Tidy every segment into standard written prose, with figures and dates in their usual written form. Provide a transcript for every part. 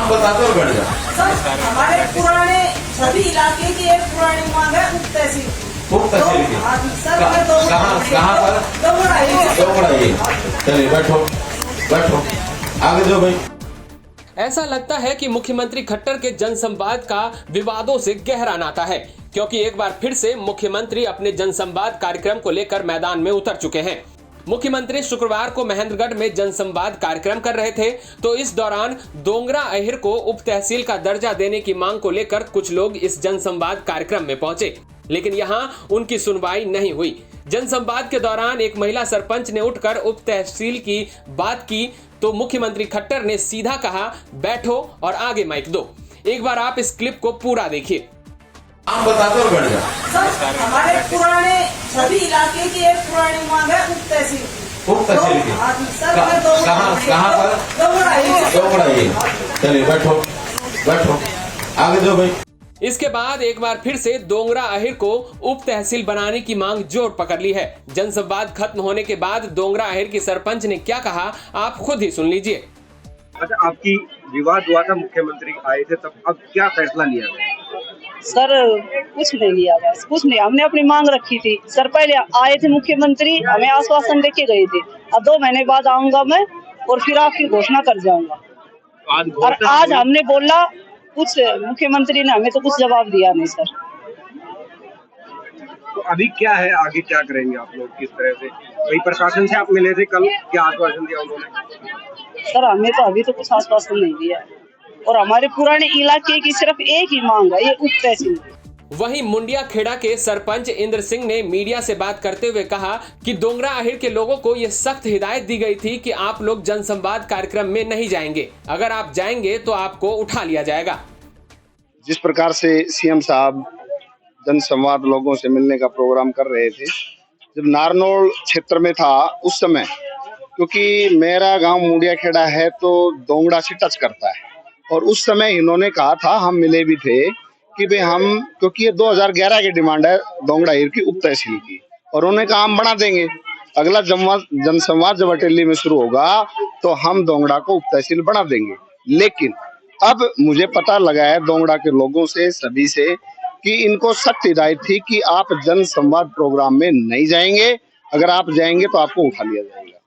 नाम बता दो और बैठ जा। सर हमारे पुराने सभी इलाके की एक पुरानी मांग है उप तहसील की। सर कहाँ पर? दोगड़ा। चलिए बैठो बैठो, आगे जो भाई। ऐसा लगता है कि मुख्यमंत्री खट्टर के जनसंवाद का विवादों से गहरा नाता है, क्योंकि एक बार फिर से मुख्यमंत्री अपने जनसंवाद कार्यक्रम को लेकर मैदान में उतर चुके हैं। मुख्यमंत्री शुक्रवार को महेंद्रगढ़ में जनसंवाद कार्यक्रम कर रहे थे, तो इस दौरान दोंगरा अहिर को उप तहसील का दर्जा देने की मांग को लेकर कुछ लोग इस जनसंवाद कार्यक्रम में पहुंचे, लेकिन यहां उनकी सुनवाई नहीं हुई। जनसंवाद के दौरान एक महिला सरपंच ने उठकर उप तहसील की बात की, तो मुख्यमंत्री खट्टर ने सीधा कहा, बैठो और आगे माइक दो। एक बार आप इस क्लिप को पूरा देखिए। नाम बता दो और बैठ जा। सर हमारे पुराने सभी इलाके की एक पुरानी मांग है उप तहसील की। उप तहसील की? कहाँ पर? दोगड़ा। चलिए बैठो बैठो, आगे जो भाई। इसके बाद एक बार फिर से दोंगरा अहिर को उप तहसील बनाने की मांग जोर पकड़ ली है। जनसंवाद खत्म होने के बाद दोंगरा अहिर की सरपंच ने क्या कहा, आप खुद ही सुन लीजिए। अच्छा, आपकी विवाद हुआ था, मुख्यमंत्री आए थे, तब अब क्या फैसला लिया गया? सर कुछ नहीं लिया, बस कुछ नहीं, हमने अपनी मांग रखी थी। सर पहले आए थे मुख्यमंत्री, हमें आश्वासन देके गए थे, अब 2 महीने बाद आऊंगा मैं और फिर आपकी घोषणा कर जाऊंगा। और आज हमने बोला कुछ, मुख्यमंत्री ने हमें तो कुछ जवाब दिया नहीं सर। तो अभी क्या है, आगे क्या करेंगे आप लोग, किस तरह से? वही प्रशासन से आप मिले थे कल, क्या आश्वासन दिया उन्होंने? सर हमें तो अभी तो कुछ आश्वासन नहीं दिया, और हमारे पुराने इलाके की सिर्फ एक ही मांग है, ये उप तहसील। वहीं मुंडिया खेड़ा के सरपंच इंद्र सिंह ने मीडिया से बात करते हुए कहा कि दोंगरा अहिर के लोगों को यह सख्त हिदायत दी गई थी कि आप लोग जनसंवाद कार्यक्रम में नहीं जाएंगे, अगर आप जाएंगे तो आपको उठा लिया जाएगा। जिस प्रकार से सीएम साहब जनसंवाद लोगों से मिलने का प्रोग्राम कर रहे थे, जब नारनौल क्षेत्र में था उस समय, क्योंकि मेरा गांव मुंडिया खेड़ा है तो दोंगड़ा से टच करता है, और उस समय इन्होंने कहा था, हम मिले भी थे कि भाई हम, क्योंकि ये 2011 की डिमांड है दोंगड़ा अहिर की उप तहसील की, और उन्होंने कहा हम बना देंगे। अगला जनसंवाद जब अटेली में शुरू होगा तो हम दोंगड़ा को उप तहसील बना देंगे। लेकिन अब मुझे पता लगा है दोंगड़ा के लोगों से, सभी से, कि इनको सख्त हिदायत थी कि आप जनसंवाद प्रोग्राम में नहीं जाएंगे, अगर आप जाएंगे तो आपको उठा लिया जाएगा,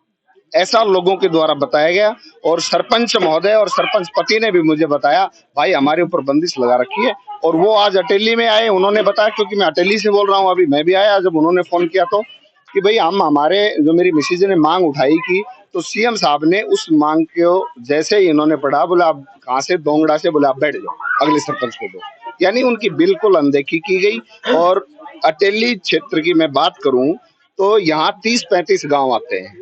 ऐसा लोगों के द्वारा बताया गया। और सरपंच महोदय और सरपंच पति ने भी मुझे बताया, भाई हमारे ऊपर बंदिश लगा रखी है। और वो आज अटेली में आए, उन्होंने बताया, क्योंकि मैं अटेली से बोल रहा हूँ, अभी मैं भी आया, जब उन्होंने फोन किया तो, कि भाई हम, हमारे जो मेरी मिसेज ने मांग उठाई की, तो सीएम साहब ने उस मांग को जैसे ही इन्होंने पढ़ा, बोला आप कहाँ से? दोंगड़ा से। बोला आप बैठ जाओ, अगले सरपंच को दो। यानी उनकी बिल्कुल अनदेखी की गई। और अटेली क्षेत्र की मैं बात करूं तो यहाँ 30-35 गांव आते हैं,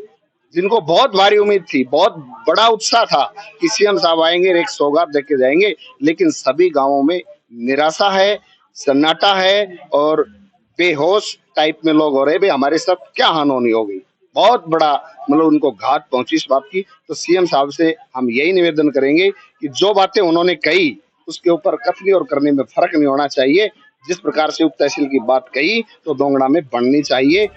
जिनको बहुत भारी उम्मीद थी, बहुत बड़ा उत्साह था कि सीएम साहब आएंगे, एक सौगात देके जाएंगे, लेकिन सभी गांवों में निराशा है, सन्नाटा है, और बेहोश टाइप में लोग हो रहे, भाई हमारे साथ क्या हानि हो गई। बहुत बड़ा मतलब उनको घात पहुंची इस बात की। तो सीएम साहब से हम यही निवेदन करेंगे कि जो बातें उन्होंने कही उसके ऊपर कथनी और करने में फर्क नहीं होना चाहिए। जिस प्रकार से उप तहसील की बात कही तो दोंगड़ा में बननी चाहिए।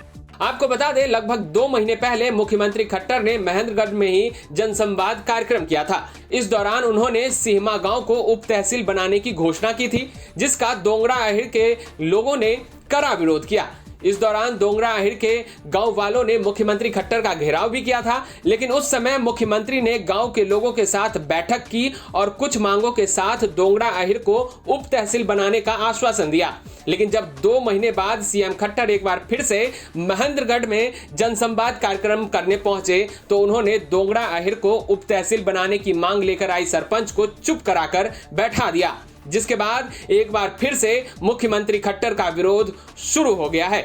आपको बता दें, लगभग 2 महीने पहले मुख्यमंत्री खट्टर ने महेंद्रगढ़ में ही जनसंवाद कार्यक्रम किया था। इस दौरान उन्होंने सिहमा गांव को उप तहसील बनाने की घोषणा की थी, जिसका दोंगरा अहिर के लोगों ने कड़ा विरोध किया। इस दौरान दोंगरा अहिर के गांव वालों ने मुख्यमंत्री खट्टर का घेराव भी किया था, लेकिन उस समय मुख्यमंत्री ने गांव के लोगों के साथ बैठक की और कुछ मांगों के साथ दोंगरा अहिर को उप तहसील बनाने का आश्वासन दिया। लेकिन जब 2 महीने बाद सीएम खट्टर एक बार फिर से महेंद्रगढ़ में जनसंवाद कार्यक्रम करने पहुंचे, तो उन्होंने दोंगरा अहिर को उप तहसील बनाने की मांग लेकर आई सरपंच को चुप कराकर बैठा दिया, जिसके बाद एक बार फिर से मुख्यमंत्री खट्टर का विरोध शुरू हो गया है।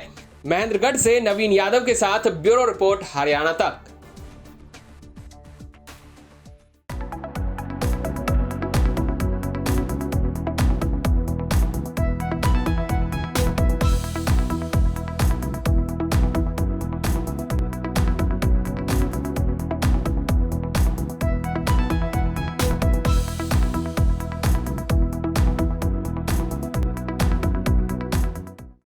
महेंद्रगढ़ से नवीन यादव के साथ ब्यूरो रिपोर्ट, हरियाणा तक।